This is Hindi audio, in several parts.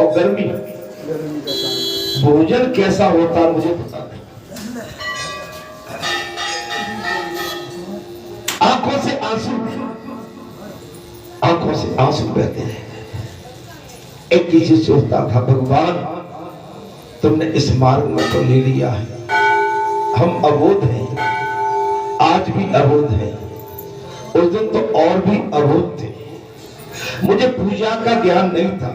और गर्मी भोजन कैसा होता मुझे पता नहीं। आंखों से आंसू बहते हैं। एक चीज सोचता था, भगवान तुमने इस मार्ग में तो ले लिया है, हम अबोध हैं, आज भी अबोध हैं, उस दिन तो और भी अबोध थे। मुझे पूजा का ज्ञान नहीं था,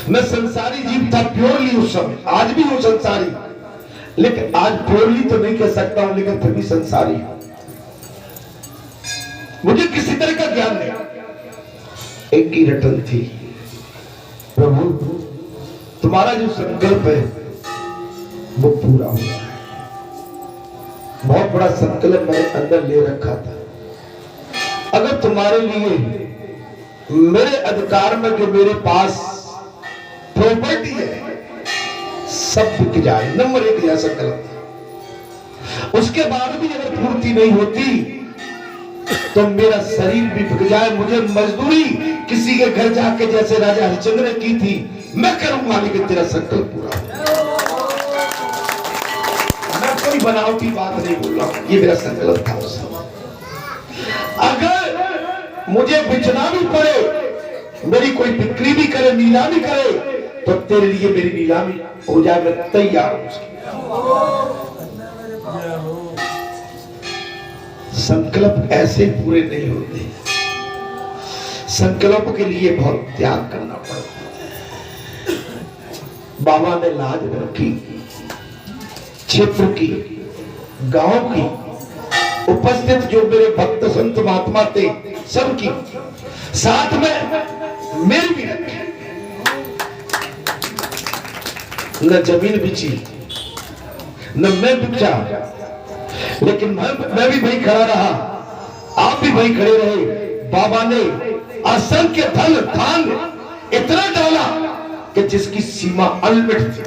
मैं संसारी जीव था प्योरली उस समय, आज भी हूं संसारी, लेकिन आज प्योरली तो नहीं कह सकता हूं, लेकिन फिर भी संसारी हूं। मुझे किसी तरह का ज्ञान नहीं। एक ही रटन थी, प्रभु तुम्हारा जो संकल्प है वो पूरा हुआ। बहुत बड़ा संकल्प मैंने अंदर ले रखा था, अगर तुम्हारे लिए मेरे अधिकार में जो मेरे पास प्रॉपर्टी है सब बिक जाए, नंबर 1 यह संकल्प। उसके बाद भी अगर पूर्ति नहीं होती तो मेरा शरीर भी बिक जाए, मुझे मजदूरी किसी के घर जाके जैसे राजा हरिश्चंद्र ने की थी मैं करूंगा, लेकिन तेरा संकल्प पूरा हो। मैं कोई बनावटी बात नहीं बोल रहा हूं, ये मेरा संकल्प था उस समय। अगर मुझे बेचना भी पड़े, मेरी कोई बिक्री भी करे, नीलामी करे, तो तेरे लिए मेरी नीलामी हो जाए, मैं तैयार हूं। संकल्प ऐसे पूरे नहीं होते, संकल्प के लिए बहुत त्याग करना पड़ता है। बाबा ने लाज रखी, क्षेत्र की, गांव की, उपस्थित जो मेरे भक्त संत महात्मा थे सबकी, साथ में मेरी भी रखी। न जमीन बिची, न मैं बिचा, लेकिन मैं भी वही खड़ा रहा, आप भी वही खड़े रहे। बाबा ने असंख्य धन धान इतना डाला कि जिसकी सीमा अनलिमिटेड थी।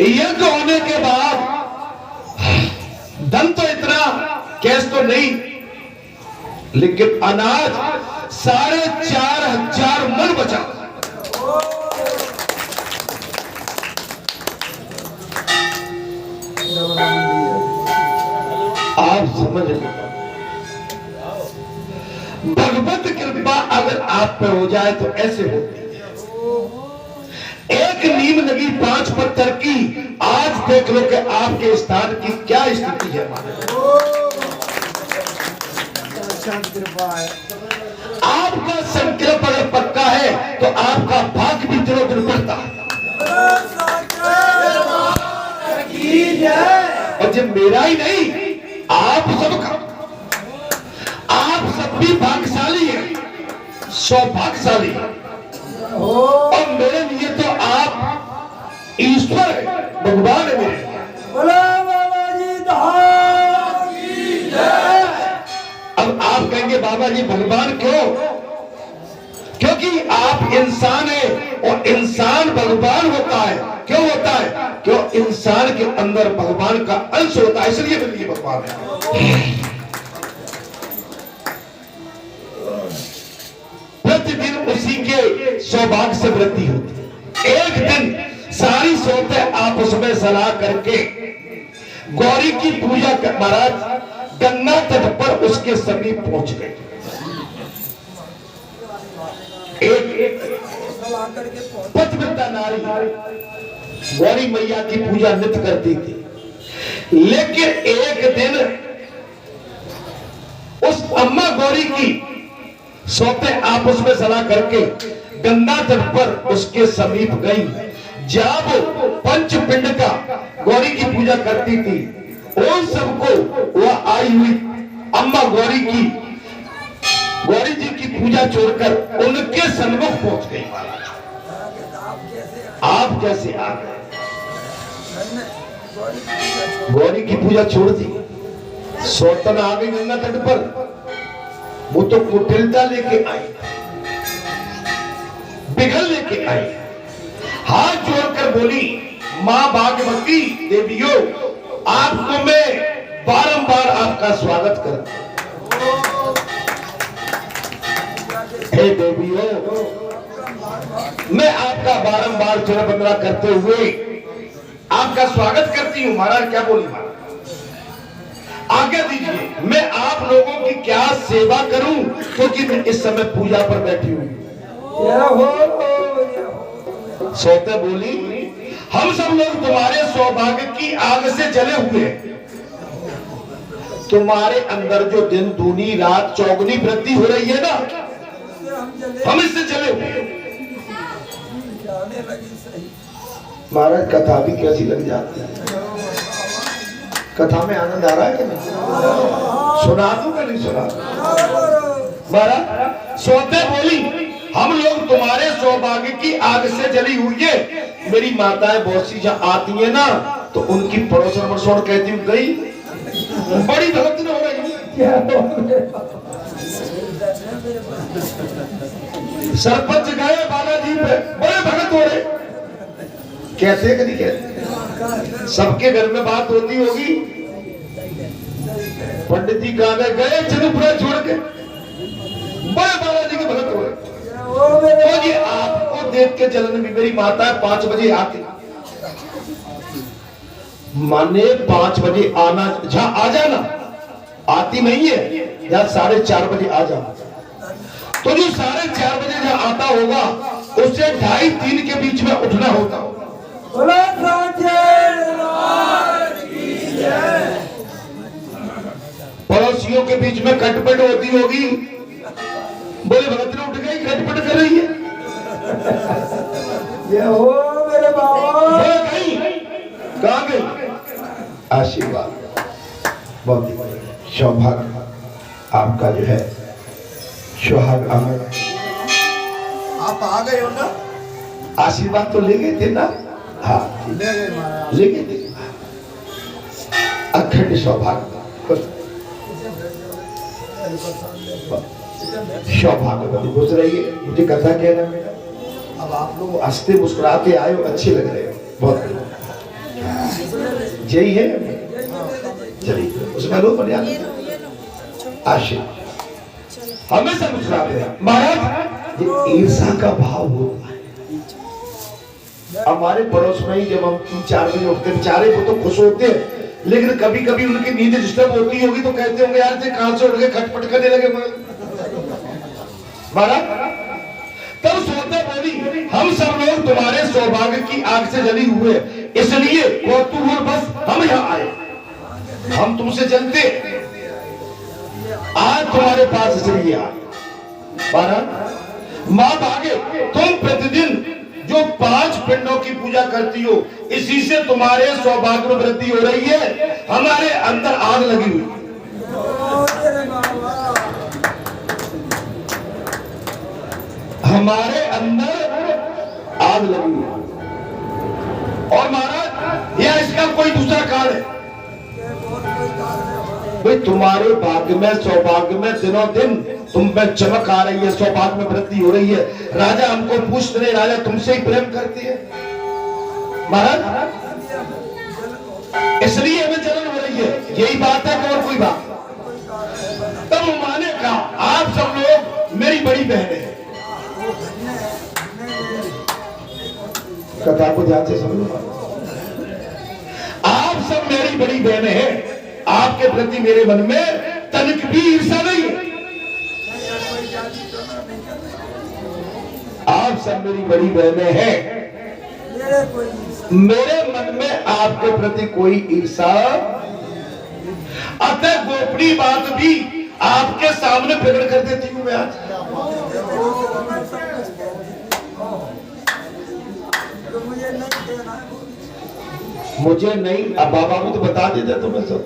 यज्ञ होने के बाद धन तो इतना कैश तो नहीं, लेकिन अनाज 4,500 मन बचा। आप समझ लो, भगवत कृपा अगर आप पे हो जाए तो ऐसे होती है। एक नीम लगी 5 पत्थर की, आज देख लो कि आपके स्थान की क्या स्थिति है। आपका संकल्प अगर पक्का है तो आपका भाग्य भी दिनों दिन बढ़ता है। और जब मेरा ही नहीं आप सबका, आप सब भी भाग्यशाली हैं, सौभाग्यशाली हैं। और मेरे लिए तो आप ईश्वर है, भगवान है मेरे। अब आप कहेंगे बाबा जी भगवान क्यों? क्योंकि आप इंसान है और इंसान भगवान होता है। क्यों होता है? क्यों इंसान के अंदर भगवान का अंश होता है, इसलिए मेरे लिए भगवान है। प्रतिदिन उसी के सौभाग्य से वृद्धि होती है। एक दिन सारी सोते आपस में सलाह करके गौरी की पूजा कर महाराज गंगा तट पर उसके समीप पहुंच गए। एक पतिव्रता नारी गौरी मैया की पूजा नित्य करती थी, लेकिन एक दिन उस अम्मा गौरी की सोते आपस में सलाह करके गंगा तट पर उसके समीप गई। जब पंचपिंड का गौरी की पूजा करती थी, उन सबको वह आई हुई अम्मा गौरी जी की पूजा छोड़कर उनके सन्मुख पहुंच गई। आप कैसे आ गए? गौरी की पूजा छोड़ दी, सौतन आ गई गंगा तट पर। वो तो कुटिलता लेके आई, पिघल लेके आई, हाथ जोड़कर बोली, मां भागवती देवियों, आपको मैं बारंबार आपका स्वागत करता। हे देवियों, मैं आपका बारंबार चरण वंदना करते हुए आपका स्वागत करती हूँ। महाराज क्या बोली? महाराज आज्ञा दीजिए, मैं आप लोगों की क्या सेवा करूं, क्योंकि मैं इस समय पूजा पर बैठी हूँ। सोते बोली, हम सब लोग तुम्हारे सौभाग्य की आग से जले हुए हैं। तुम्हारे अंदर जो दिन दूनी रात चौगुनी वृद्धि हो रही है ना, हम इससे जले हुए हैं। महाराज कथा भी कैसी लग जाती है? कथा में आनंद आ रहा है कि नहीं? सुना दूं कि नहीं सुना? महाराज सोते बोली, हम लोग तुम्हारे सौभाग्य की आग से जली हुई है। मेरी माताएं बहुत सी जहां आती है ना, तो उनकी पड़ोसन मरसोड़ कहती हूँ गई बड़ी भक्त हो रही। सरपंच गए बालाजी पे, बड़े भगत हो रहे। कैसे कि नहीं कहते? सबके घर में बात होती होगी। पंडित जी कहा गए चंद्रपुरा छोड़ के, बड़े बालाजी के भगत हो रहे। तो ये आपको देख के जलन भी मेरी माता 5 बजे आती, माने 5 बजे आना, जहां आ जाना आती नहीं है, या 4:30 बजे आ जाना। तो जो 4:30 बजे जहां आता होगा, उससे 2:30-3 के बीच में उठना होता। पड़ोसियों के बीच में खटपट होती होगी, बोले भगत ने उठ गई, खटपट कर रही है। ये हो मेरे बाबा गई, कहां गई? आशीर्वाद, बहुत सौभाग्य आपका जो है, सुहाग अमर। आप आ गए हो ना? आशीर्वाद तो ले गए थे ना? हाँ ले गए थे। अखंड सौभाग्य, सौभाग्यवती घुस रही है। मुझे कथा कहना बेटा, अब आप लोग हंसते मुस्कुराते आए हो, अच्छे लग रहे हो बहुत। यही है, चलिए उसमें लो मर्यादा आशीर्वाद हमेशा मुस्कुराते हैं। महाराज ये ईर्षा का भाव होता है। हमारे पड़ोस में ही जब हम 3-4 बजे उठते, बेचारे वो तो खुश होते हैं, लेकिन कभी कभी उनकी नींद डिस्टर्ब होती होगी तो कहते होंगे यार थे कहां से उठ गए, खटपट करने लगे। महाराज तब सोते बोली, हम सब लोग तुम्हारे सौभाग्य की आग से जली हुए, इसलिए कौतूहल बस हम यहाँ आए। हम तुमसे जलते, आज तुम्हारे पास इसलिए आए। महाराज मां भागे, तुम प्रतिदिन जो 5 पिंडों की पूजा करती हो, इसी से तुम्हारे सौभाग्य में वृद्धि हो रही है। हमारे अंदर आग लगी हुई, हमारे अंदर आग लगी हुई। और महाराज यह इसका कोई दूसरा कारण है भाई, तुम्हारे भाग्य में सौभाग्य में दिनों दिन तुम में चमक आ रही है, सौभाग्य में वृद्धि हो रही है। राजा हमको पूछते नहीं, राजा तुमसे ही प्रेम करती है। महाराज इसलिए हमें जलन हो रही है, यही बात है कि और कोई बात? तब माने कहा, आप सब लोग मेरी बड़ी बहनें हैं। कथा को ध्यान से समझो, आप सब मेरी बड़ी बहनें हैं। आपके प्रति मेरे मन में तनिक भी ईर्ष्या नहीं है। आप सब मेरी बड़ी बहनें हैं, मेरे मन में आपके प्रति कोई ईर्ष्या। अतः गोपनीय बात भी आपके सामने प्रकट कर देती हूं मैं आज। मुझे नहीं, अब बाबा भी तो बता देते तुम्हें सब।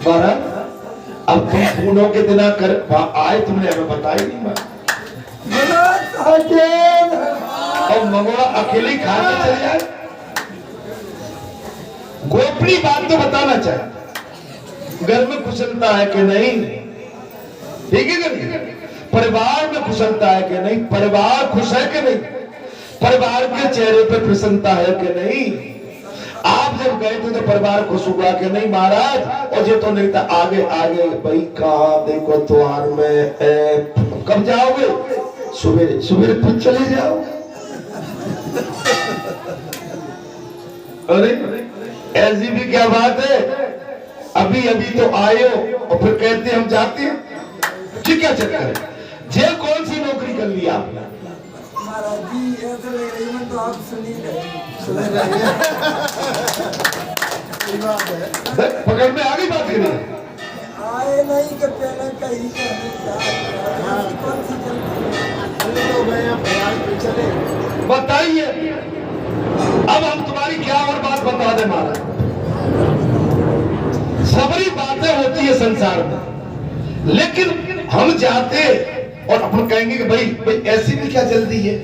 महाराज अब तुम पूनों के दिन कर आए, तुमने हमें बताया नहीं। और मंगोड़ा अकेले खा के चले जाए, गोपनीय बात तो बताना चाहिए। घर में कुशलता है कि नहीं, ठीक है कि नहीं? परिवार में कुशलता है कि नहीं? परिवार खुश है कि नहीं? परिवार के चेहरे पर प्रसन्नता है कि नहीं? आप जब गए थे तो परिवार खुश हुआ कि नहीं महाराज? और ये तो नहीं था, आगे आगे भाई कहा देखो द्वार में कब जाओगे? सवेरे। सवेरे खुद चले जाओ। अरे ऐसी भी क्या बात है, अभी अभी तो आए हो और फिर कहते हम जाते हैं। ठीक क्या चक्कर है? जे कौन सी नौकरी कर ली आपने? तो आप पकड़ में आ गई बात करिए। आए नहीं कि पहले कहीं बताइए, अब हम तुम्हारी क्या और बात बता दे महाराज। सबरी बातें होती है संसार में, लेकिन हम जाते और अपन कहेंगे कि भाई भाई ऐसी भी क्या जल्दी है?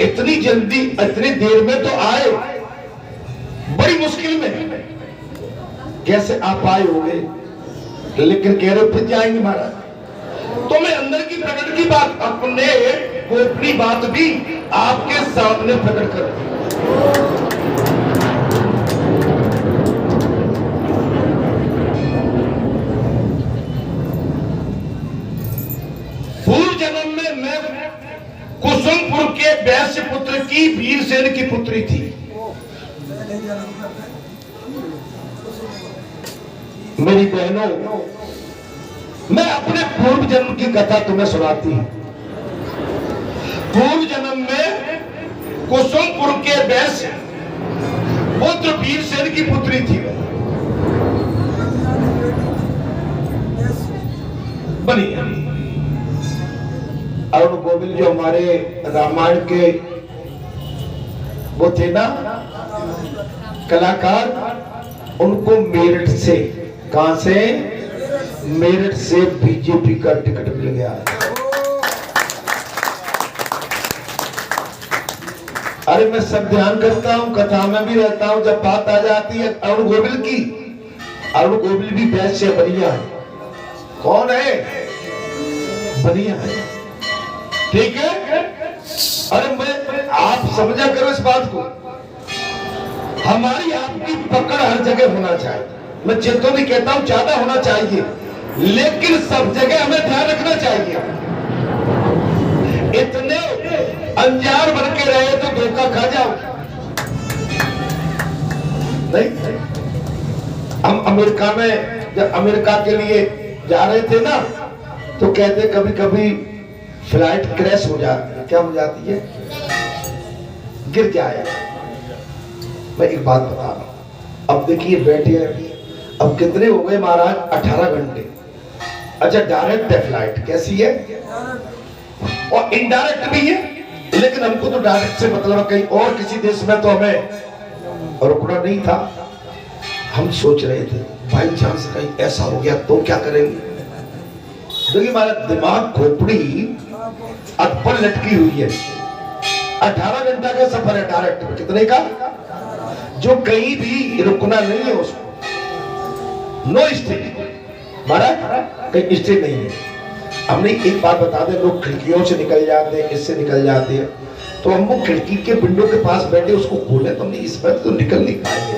इतनी जल्दी इतनी देर में तो आए, बड़ी मुश्किल में कैसे आप आए होंगे, लेकिन कह रहे फिर जाएंगे महाराज। तो मैं अंदर की प्रकट की बात, अपने गोपनीय बात भी आपके सामने प्रकट कर दी। पूर्व जन्म में मैं कुसुमपुर के वैश्य पुत्र की वीरसेन की पुत्री थी। मेरी बहनों, मैं अपने पूर्व जन्म की कथा तुम्हें सुनाती हूं। पूर्व जन्म में कुसुमपुर के वैश्य पुत्र वीरसेन की पुत्री थी। बनी अरुण गोविल जो हमारे रामायण के वो थे ना कलाकार, उनको मेरठ से, कहां से? मेरठ से बीजेपी का टिकट मिल गया। अरे मैं सब ध्यान करता हूं, कथा में भी रहता हूं, जब बात आ जाती है अरुण गोविल की, अरुण गोविल भी वैश्य बनिया है। कौन है? बनिया है। ठीक है? अरे मैं आप समझा करो इस बात को, हमारी आपकी पकड़ हर जगह होना चाहिए। मैं चिंता नहीं कहता हूं ज्यादा होना चाहिए, लेकिन सब जगह हमें ध्यान रखना चाहिए। इतने अंजार बन के रहे तो धोखा खा जाओ नहीं। हम अमेरिका में जब अमेरिका के लिए जा रहे थे ना, तो कहते कभी कभी फ्लाइट क्रैश हो जाती है। क्या हो जाती है? गिर जाए। मैं एक बात बता रहा हूं, अब देखिए बैठे अब कितने हो गए महाराज? 18 घंटे। अच्छा डायरेक्ट है फ्लाइट, कैसी है? और इनडायरेक्ट भी है, लेकिन हमको तो डायरेक्ट से मतलब कहीं और किसी देश में तो हमें रुकना नहीं था। हम सोच रहे थे बाई चांस कहीं ऐसा हो गया तो क्या करेंगे। देखिए हमारा दिमाग खोपड़ी अटपट लटकी हुई है। 18 घंटा का सफर है डायरेक्ट। कितने का? जो कहीं भी रुकना नहीं है उसको, नो स्टे। महाराज कहीं स्टे नहीं है। हमने एक बात बता दें, लोग खिड़कियों से निकल जाते हैं, इससे निकल जाते हैं, तो हम वो खिड़की के विंडो के पास बैठे उसको खोले तो हमने इस पर तो निकल नहीं पाएंगे।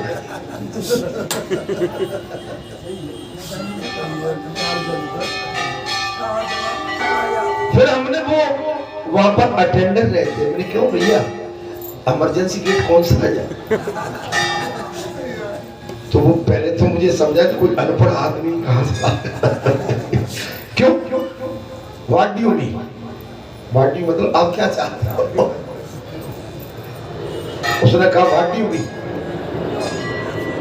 फिर हमने वो वहां पर अटेंडर रहते, मैंने क्यों भैया इमरजेंसी गेट कौन सा है? तो वो पहले तो मुझे समझा कि कोई अनपढ़ आदमी कहां से क्यों? What do you mean? What do मतलब आप क्या चाहते हो? उसने कहा व्हाट डू यू मीन,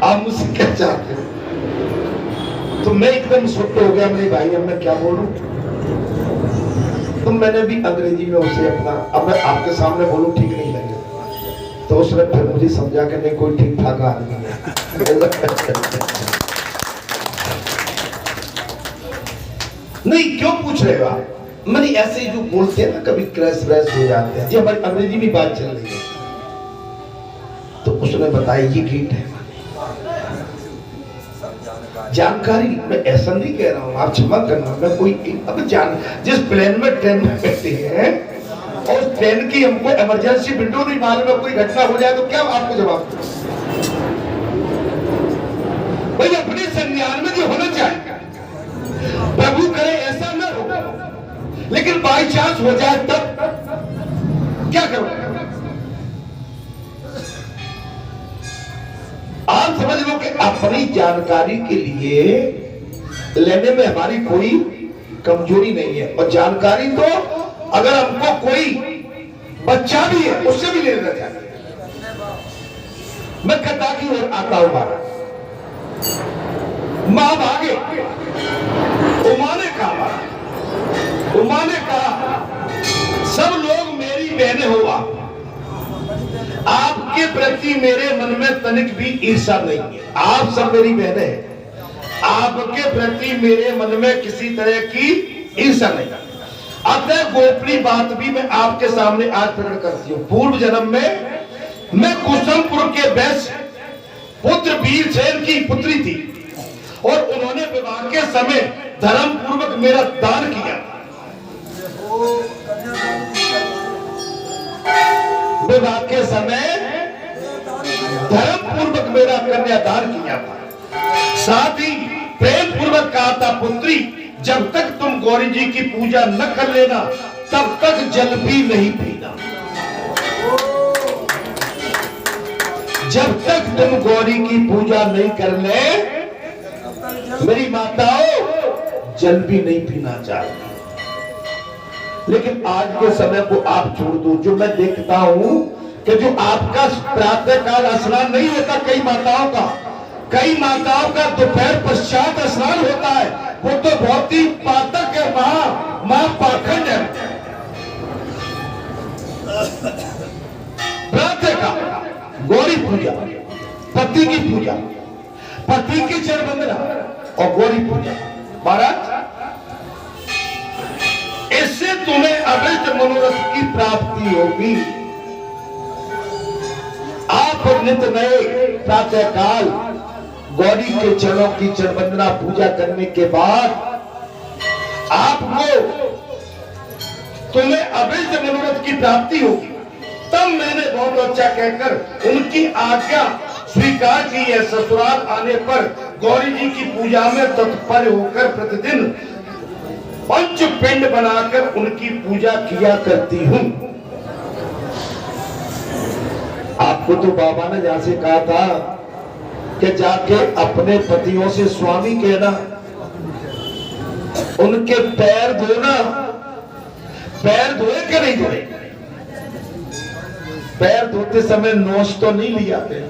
आप मुझसे क्या चाहते हो? तो मैं एकदम सुट्ट हो गया, मेरे भाई अब मैं क्या बोलूं। तो मैंने भी अंग्रेजी में उसे अपना, अब मैं आपके सामने बोलूं ठीक नहीं लगेगा, तो उसने फिर मुझे समझा कि नहीं कोई ठीक ठाक आदमी है। नहीं क्यों पूछ रहे हो आप? मैंने ऐसे ही जो बोलते हैं ना कभी क्रैश व्रैश हो जाते हैं, जी हमारी अंग्रेजी में बात चल रही है। तो उसने बताया ये गेट है। जानकारी मैं ऐसा नहीं कह रहा हूं, आप क्षमा करना, मैं कोई अब जिस प्लेन में ट्रेन में बैठे हैं और ट्रेन की हमको इमरजेंसी विंडो नहीं मालूम है, कोई घटना हो जाए तो क्या आपको जवाब दो? भाई अपने संज्ञान में जो होना चाहिए, प्रभु करे ऐसा न हो लेकिन बाई चांस हो जाए तब क्या करोगे? आप समझ लो कि अपनी जानकारी के लिए लेने में हमारी कोई कमजोरी नहीं है, और जानकारी तो अगर हमको कोई बच्चा भी है उससे भी ले लेना चाहिए। मैं कथा की ओर आता हूं। मां भागे, उमा ने कहा सब लोग मेरी बहनें हुआ, आपके प्रति मेरे मन में तनिक भी ईर्षा नहीं है। आप सब मेरी बहनें हैं, आपके प्रति मेरे मन में किसी तरह की ईर्षा नहीं। अतः गोपनीय बात भी मैं आपके सामने आज प्रकट करती हूँ। पूर्व जन्म में मैं कुसुमपुर के वैश्य पुत्र वीरसेन की पुत्री थी, और उन्होंने विवाह के समय धर्म पूर्वक मेरा दान किया। विवाह के समय धर्म पूर्वक मेरा कन्यादान किया था। साथ ही प्रेम पूर्वक कहा था, पुत्री जब तक तुम गौरी जी की पूजा न कर लेना तब तक जल भी नहीं पीना। जब तक तुम गौरी की पूजा नहीं कर ले, मेरी माताओं जल भी नहीं पीना चाहिए। लेकिन आज के समय को आप छोड़ दो, जो मैं देखता हूं कि जो आपका प्रातः काल स्नान नहीं होता, कई माताओं का दोपहर पश्चात स्नान होता है, वो तो बहुत ही पातक है, महापाखंड है। प्रातः काल गौरी पूजा, पति की पूजा, पति की चरण वंदना और गौरी पूजा। महाराज, इससे तुम्हें अवैध मनोरथ की प्राप्ति होगी। आप नित नए प्रातः काल गौरी के चरणों की चरण वंदना पूजा करने के बाद आपको तुम्हें अवैध मनोरथ की प्राप्ति होगी। तब मैंने बहुत अच्छा कहकर उनकी आज्ञा स्वीकार की है। ससुराल आने पर गौरी जी की पूजा में तत्पर होकर प्रतिदिन पंच पिंड बनाकर उनकी पूजा किया करती हूँ। आपको तो बाबा ने जहां से कहा था कि जाके अपने पतियों से स्वामी कहना, उनके पैर धोना। पैर धोए कि नहीं धोए? पैर धोते समय नोश तो नहीं लिया थे।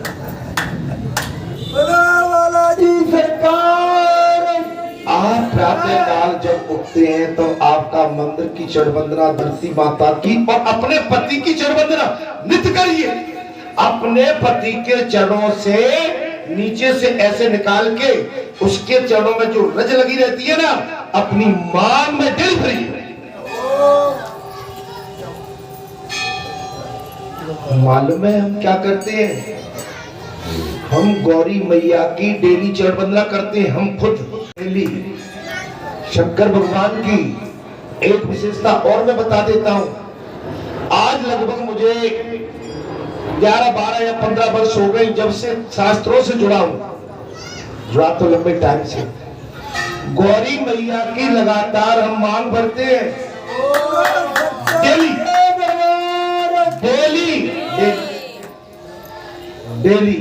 जी सरकार, आप प्रातः काल जब उठते हैं तो आपका मंदिर की चरण वंदना, धरती माता की और अपने पति की चरण वंदना नित्य करिए। अपने पति के चरणों से नीचे से ऐसे निकाल के उसके चरणों में जो रज लगी रहती है ना, अपनी मांग में दिल भरिए। मालूम है हम क्या करते हैं? हम गौरी मैया की डेली चरण वंदना करते हैं। हम खुद डेली शंकर भगवान की एक विशेषता और मैं बता देता हूं। आज लगभग मुझे 11, 12 या 15 वर्ष हो गए जब से शास्त्रों से जुड़ा तो लंबे टाइम से। गौरी मैया की लगातार हम मांग भरते हैं, डेली डेली।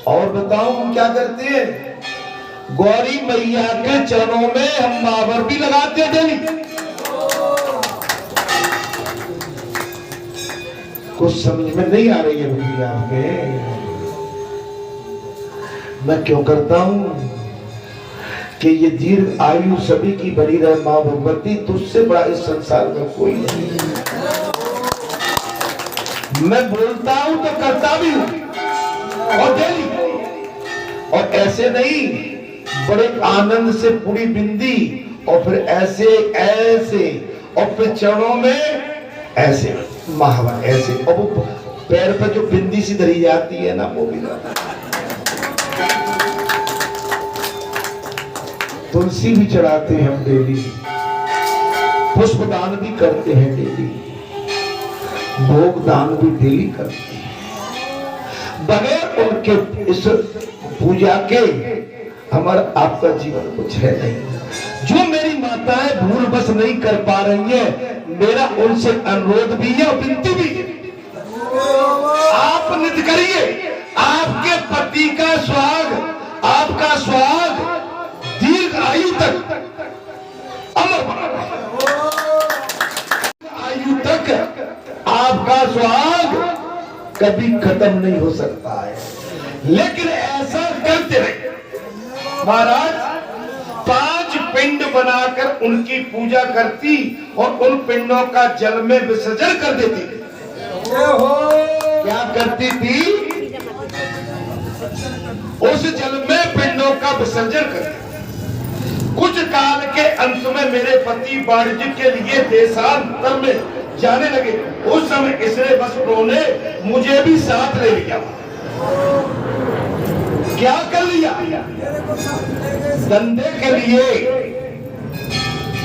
और बताओ हम क्या करते हैं? गौरी मैया के चरणों में हम महावर भी लगाते हैं डेली। कुछ समझ में नहीं आ रही है भैया आपके? मैं क्यों करता हूं कि ये दीर्घ आयु सभी की बनी रहे मां भगवती, तुझसे बड़ा इस संसार में कोई नहीं। मैं बोलता हूं तो करता भी हूं, और डेली। और ऐसे नहीं, बड़े आनंद से पूरी बिंदी, और फिर ऐसे और फिर चरणों में ऐसे महावर ऐसे, और वो पैर पर जो बिंदी सी धरी जाती है ना, वो भी तुलसी भी चढ़ाते हैं हम डेली, पुष्प दान भी करते हैं डेली, भोग दान भी डेली करते हैं। बगैर उनके इस पूजा के हमारा आपका जीवन कुछ है नहीं। जो मेरी माता माताएं भूल बस नहीं कर पा रही हैं, मेरा उनसे अनुरोध भी है और विनती भी है। आप नित करिए, आपके पति का सुहाग, आपका सुहाग दीर्घ आयु तक अमर बना रहे। आयु तक आपका सुहाग कभी खत्म नहीं हो सकता है, लेकिन ऐसा करते रहे। महाराज 5 पिंड बनाकर उनकी पूजा करती और उन पिंडों का जल में विसर्जन कर देती थी। क्या करती थी? उस जल में पिंडों का विसर्जन करती। कुछ काल के अंत में मेरे पति वाणिज्य के लिए देशांतर में जाने लगे। उस समय इसने बस उन्होंने मुझे भी साथ ले लिया। क्या कर लिया? धंधे के लिए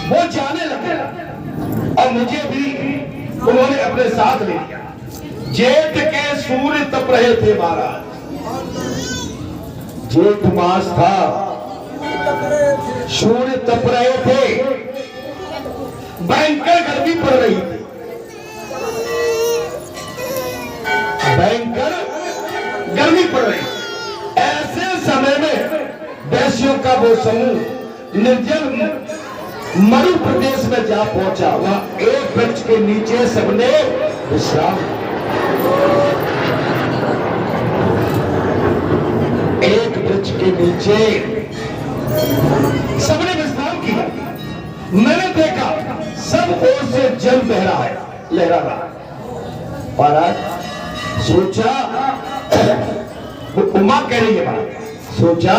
वो जाने लगे और मुझे भी उन्होंने अपने साथ ले लिया। जेठ के सूर्य तप रहे थे महाराज, जेठ मास था, सूर्य तप रहे थे, भयंकर गर्मी पड़ रही थी, भयंकर गर्मी पड़ रही। ऐसे समय में वैश्यों का वो समूह निर्जल मरु प्रदेश में जा पहुंचा। वहां एक वृक्ष के नीचे सबने विश्राम, एक वृक्ष के नीचे सबने विश्राम किया। मैंने देखा सब ओर से जल बह रहा है, लहरा रहा है। महाराज सोचा, वो उमा कह रही है बात, सोचा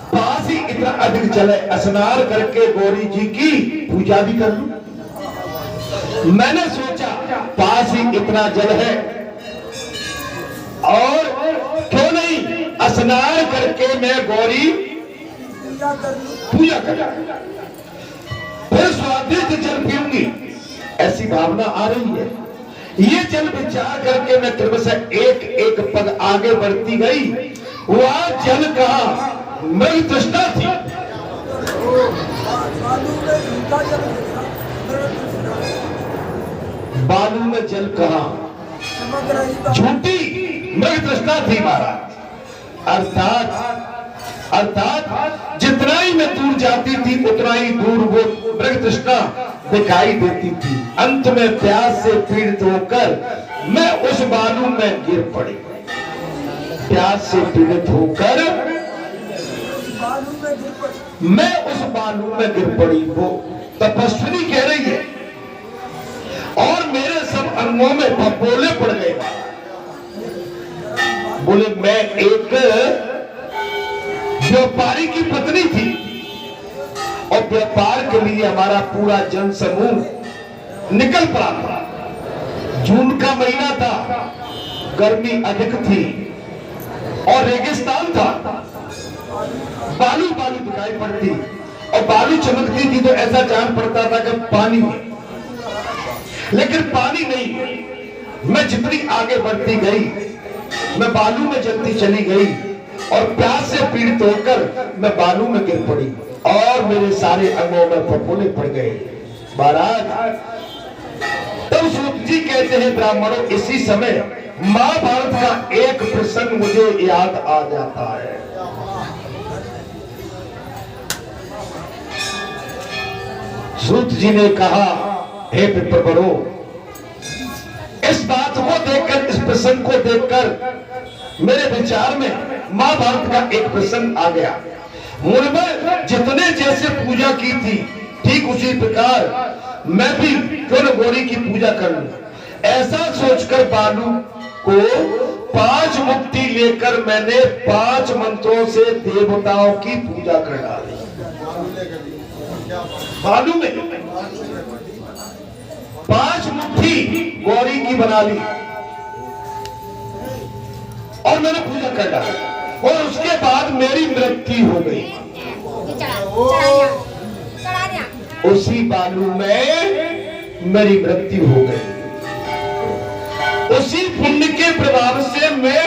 पास ही इतना अधिक जल है, स्नान करके गौरी जी की पूजा भी कर लूं। मैंने सोचा पास ही इतना जल है और क्यों नहीं स्नान करके मैं गौरी पूजा कर लूं, फिर स्वादिष्ट जल पीऊंगी, ऐसी भावना आ रही है। ये जल विचार करके मैं क्रमश एक एक पग आगे बढ़ती गई। वहां जल कहा, मृग तृष्णा थी। बालू में जल कहा, झूठी मृग तृष्णा थी महाराज। अर्थात जितना ही मैं दूर जाती थी उतना ही दूर वो मृग तृष्णा दिखाई देती थी। अंत में प्यास से पीड़ित होकर मैं उस बालू में गिर पड़ी। प्यास से पीड़ित होकर मैं उस बालू में गिर पड़ी। वो तपस्विनी कह रही है और मेरे सब अंगों में फफोले पड़ गए। बोले मैं एक व्यापारी की पत्नी थी और व्यापार के लिए हमारा पूरा जन समूह निकल पड़ा था। जून का महीना था, गर्मी अधिक थी और रेगिस्तान था। बालू बालू दिखाई पड़ती और बालू चमकती थी तो ऐसा जान पड़ता था कि पानी है, लेकिन पानी नहीं। मैं जितनी आगे बढ़ती गई मैं बालू में जलती चली गई और प्यास से पीड़ित होकर मैं बालू में गिर पड़ी और मेरे सारे अंगों में फफोले पड़ गए। महाराज तब सूत जी कहते हैं ब्राह्मणों, इसी समय महाभारत का एक प्रसंग मुझे याद आ जाता है। सूत जी ने कहा, हे विप्रवरों, इस बात को देखकर, इस प्रसंग को देखकर मेरे विचार में महाभारत का एक प्रसंग आ गया। मुझे जितने जैसे पूजा की थी ठीक उसी प्रकार मैं भी क्यों न गौरी की पूजा कर लूं। ऐसा सोचकर बालू को 5 मुट्ठी लेकर मैंने 5 मंत्रों से देवताओं की पूजा कर डाली। बालू में 5 मुट्ठी गौरी की बना ली और मैंने पूजा कर डाली और उसके बाद मेरी मृत्यु हो गई। उसी बालू में मेरी मृत्यु हो गई। उसी पुण्य के प्रभाव से मैं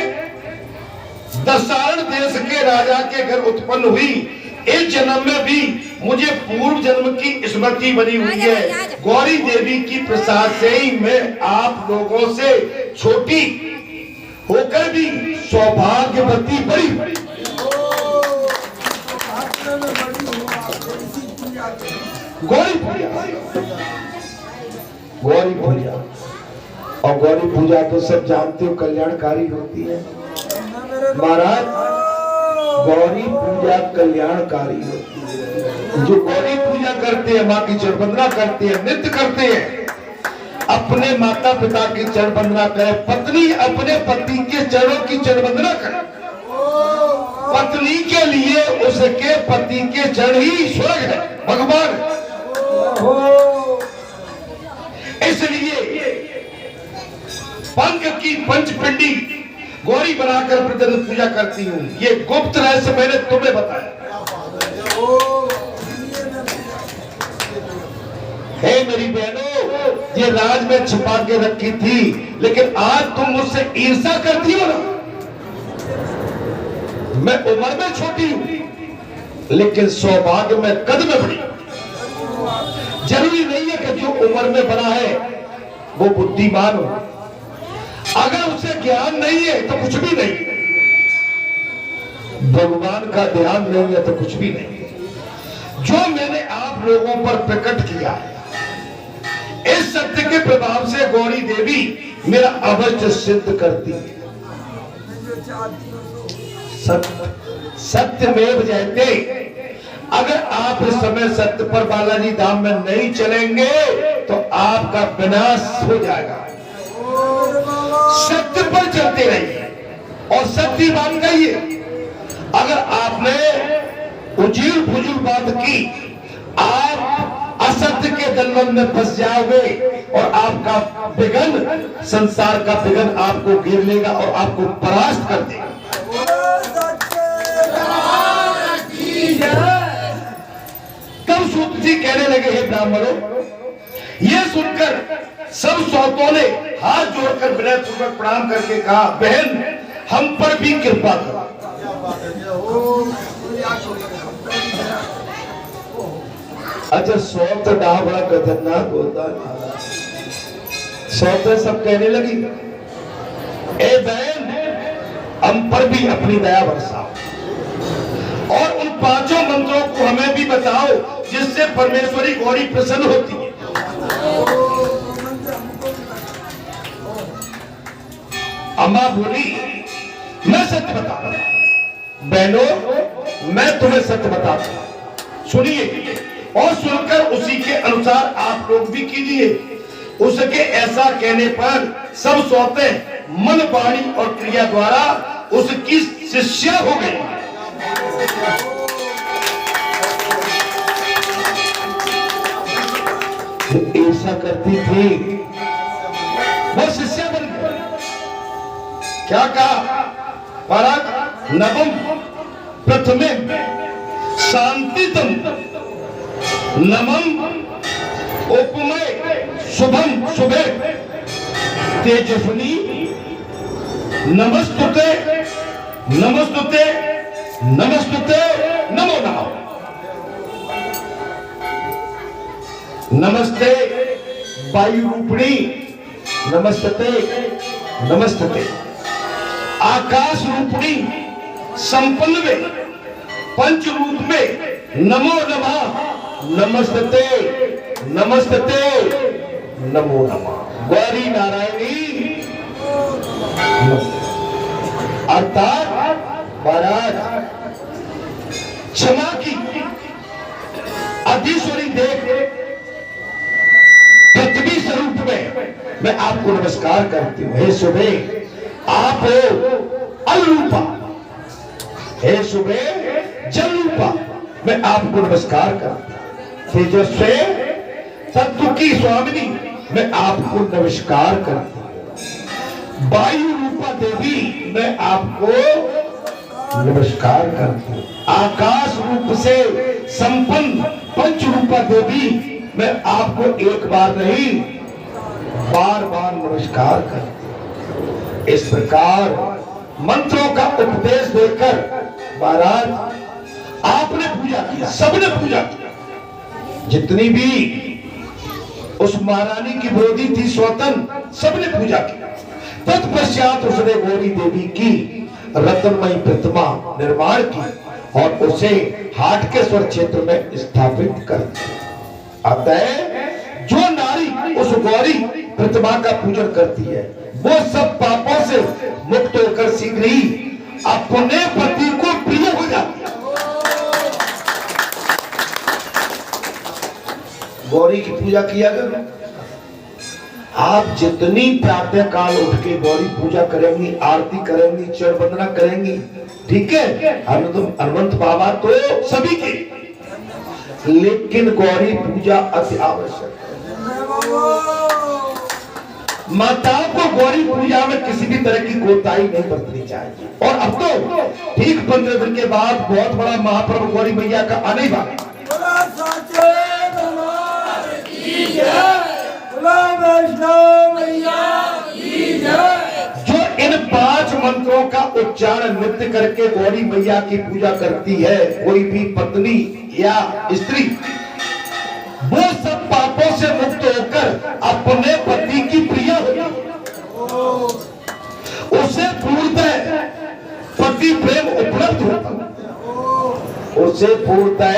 दशारण देश के राजा के घर उत्पन्न हुई। इस जन्म में भी मुझे पूर्व जन्म की स्मृति बनी हुई है। गौरी देवी की प्रसाद से ही मैं आप लोगों से छोटी होकर भी सौभाग्यवती बड़ी गौरी पूजा। गौरी पूजा और गौरी पूजा तो सब जानते हो कल्याणकारी होती है महाराज। गौरी पूजा कल्याणकारी होती है। जो गौरी पूजा करते हैं, माँ की चरण वंदना करते हैं, नृत्य करते हैं, अपने माता पिता की चरण वंदना करे, पत्नी अपने पति के चरणों की चरण वंदना करे। पत्नी के लिए उसके पति के चरण ही स्वर्ग है, भगवान। इसलिए पंख की पंचपिंडी गौरी बनाकर प्रतिदिन पूजा करती हूँ। ये गुप्त रहस्य मैंने तुम्हें बताया। हे मेरी बहनों, ये राज में छिपा के रखी थी, लेकिन आज तुम मुझसे ईर्ष्या करती हो ना। मैं उम्र में छोटी हूं, लेकिन सौभाग्य में कद में बड़ी। जरूरी नहीं है कि जो उम्र में बड़ा है वो बुद्धिमान हो। अगर उसे ज्ञान नहीं है तो कुछ भी नहीं। भगवान का ध्यान नहीं है तो कुछ भी नहीं। जो मैंने आप लोगों पर प्रकट किया है, इस सत्य के प्रभाव से गौरी देवी मेरा अवश्य सिद्ध करती है। सत्यमेव जयते। अगर आप इस समय सत्य पर बालाजी धाम में नहीं चलेंगे तो आपका विनाश हो जाएगा। सत्य पर चलते रहिए और सत्य बात कहिए। अगर आपने उजील फुजूल बात की, आप असत्य के दलदल में फंस जाओगे और आपका विघन, संसार का विघन आपको घेर लेगा और आपको परास्त कर देगा। तब सूत जी कहने लगे, हे ब्राह्मणों, यह सुनकर सब सौतों ने हाथ जोड़कर विनय पूर्वक प्रणाम करके कहा, बहन हम पर भी कृपा करो। अच्छा, सौत डाह बड़ा खतरनाक होता है। सौतें सब कहने लगी, ए बहन हम पर भी अपनी दया बरसाओ और उन पांचों मंत्रों को हमें भी बताओ जिससे परमेश्वरी गौरी प्रसन्न होती है। अम्मा बोली, मैं सत्य बताता हूं। बहनों, मैं तुम्हें सत्य बताता हूं, सुनिए और सुनकर उसी के अनुसार आप लोग भी कीजिए। उसके ऐसा कहने पर सब सौते मन, वाणी और क्रिया द्वारा उसकी शिष्या हो गई। ऐसा करती थी वो शिष्या बन गई। क्या कहा? परक नवम प्रथमे शांतितम नमम उपमय शुभम शुभे तेजस्विनी नमस्तुते नमस्तुते नमस्तुते नमो नमः। नमस्ते वायु रूपिणी नमस्ते नमस्ते। आकाश रूपिणी संपन्न में पंच रूप में नमो नमः नमस्ते नमस्ते नमो नमः। गौरी नारायणी अर्थात महाराज क्षमा की अधीश्वरी देख पृथ्वी स्वरूप में मैं आपको नमस्कार करती हूँ। हे सुबह आप हो अलरूपा, हे सुबह जल रूपा, मैं आपको नमस्कार करता हूँ। तेजस्वी तत्व की स्वामिनी, मैं आपको नमस्कार करता हूँ। वायु रूपा देवी, मैं आपको नमस्कार करता हूँ। आकाश रूप से संपन्न पंच रूपा देवी, मैं आपको एक बार नहीं बार बार नमस्कार करता हूँ। इस प्रकार मंत्रों का उपदेश देकर महाराज आपने पूजा किया, सबने पूजा किया। जितनी भी उस महारानी की विरोधी थी स्वतन, सबने पूजा की। तत्पश्चात उसने गौरी देवी की रत्नमयी प्रतिमा निर्माण की और उसे हाटकेश्वर क्षेत्र में स्थापित कर दिया। अतः जो नारी उस गौरी प्रतिमा का पूजन करती है वो सब पापों से मुक्त होकर शीघ्र ही अपने पति को प्रिय हो जाती है। गौरी की पूजा किया गया। आप जितनी प्रातः काल उठ के गौरी पूजा करेंगी, आरती करेंगी, चरण वंदना करेंगी, ठीक है, हनुमंत बाबा तो सभी के, लेकिन गौरी पूजा अति आवश्यक है। माताओं को गौरी पूजा में किसी भी तरह की कोताही नहीं बरतनी चाहिए। और अब तो ठीक 15 दिन के बाद बहुत बड़ा महापर्व गौरी मैया का आने वाला है। जो इन 5 मंत्रों का उच्चारण नित्य करके गौरी मैया की पूजा करती है, कोई भी पत्नी या स्त्री, वो सब पापों से मुक्त होकर अपने पति की प्रिय हो, उसे पूर्णतः पति प्रेम उपलब्ध होता, उसे पूर्णतः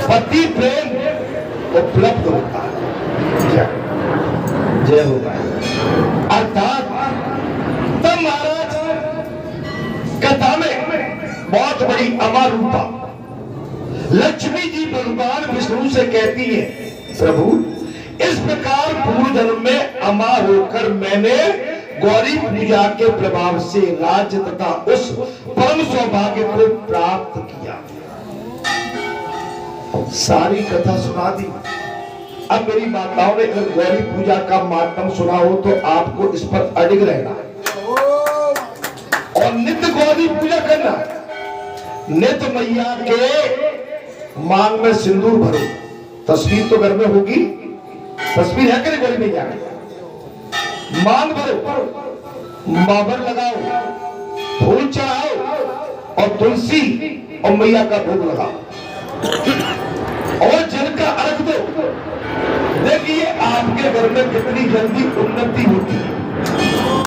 पति प्रेम उपलब्ध होता है। जय होगा। अर्थात तब महाराज कथा में बहुत बड़ी अमर रूपा लक्ष्मी जी भगवान विष्णु से कहती है, प्रभु इस प्रकार पूर्व जन्म में अमा होकर मैंने गौरी पूजा के प्रभाव से राज्य तथा उस परम सौभाग्य को प्राप्त किया। सारी कथा सुना दी। अब मेरी माताओं ने अगर गौरी पूजा का मातम सुना हो तो आपको इस पर अडिग रहना और नित्य गौरी पूजा करना। नित्य मैया के मांग में सिंदूर भरो। तस्वीर तो घर में होगी, तस्वीर है कि गौरी मैया की, मांग भरो, माबर लगाओ, फूल चढ़ाओ और तुलसी और मैया का भोग लगाओ और जल का अर्घ दो। देखिए आपके घर में कितनी जल्दी उन्नति होती है।